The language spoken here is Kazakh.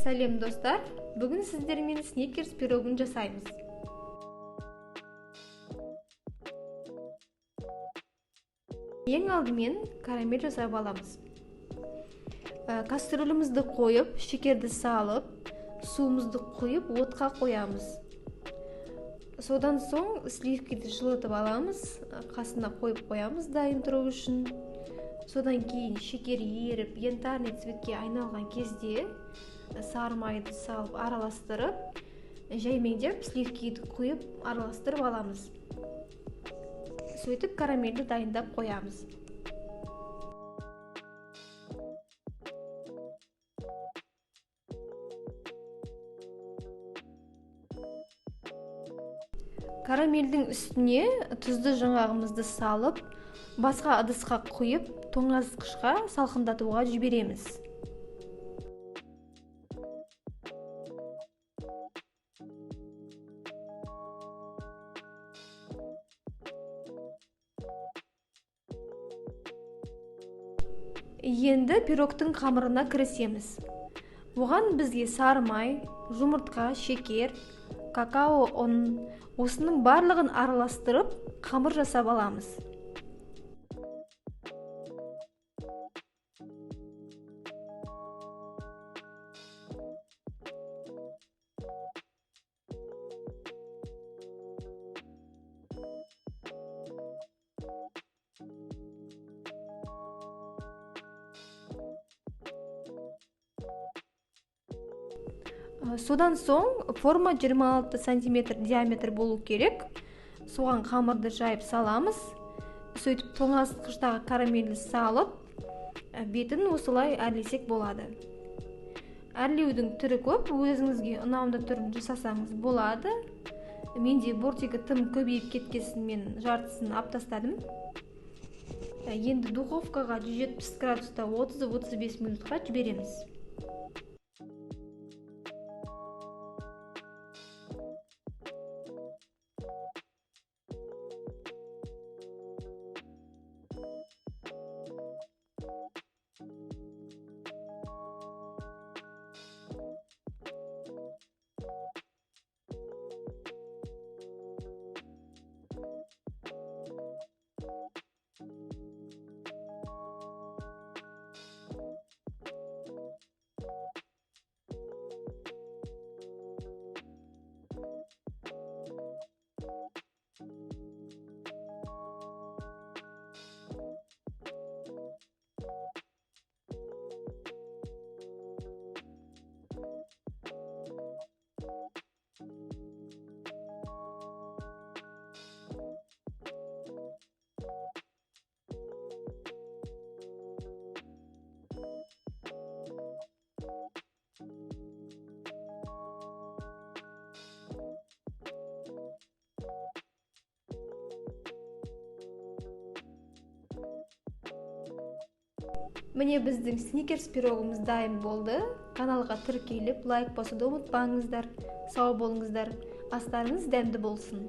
Сәлем достар, бүгін сіздермен сникерс пирогын жасаймыз. Ең алдымен карамель жасап аламыз. Кастрюлемізді қойып, шекерді салып, суымызды құйып, отқа қоямыз. Содан соң сливкиді жылытып аламыз, қасына қойып қоямыз дайын тұру үшін. Содан кейін шекер еріп, янтарный цветке айналған кезде сары майды салып араластырып, жаймеңдеп сливкиді құйып араластырып аламыз. Сөйтіп карамельді дайындап қоямыз. Карамельдің үстіне тұзды жаңғағымызды салып, басқа ыдысқа құйып, тоңазытқышқа салқындатуға жібереміз. Енді пирогтың қамырына кірісеміз. Оған бізге сары май, жұмыртқа, шекер, какао ұн, осының барлығын араластырып, қамыр жасап аламыз. Содан соң форма 26 сантиметр диаметр болу керек. Соған қамырды жайып саламыз. Сөйтіп тоңазытқыштағы карамельді салып, бетін осылай әрлесек болады. Әрлеудің түрі көп, өзіңізге ұнамды түрін жасасаңыз болады. Менде бортигі тым көбейіп кеткесін мен жартысын алып тастадым. Енді духовкаға 170 градуста 30-35 минутқа жібереміз. Міне біздің сникерс пирогымыз дайын болды. Каналға тіркеліп, лайк басуды ұмытпаңыздар. Сау болыңыздар. Астарыңыз дәмді болсын.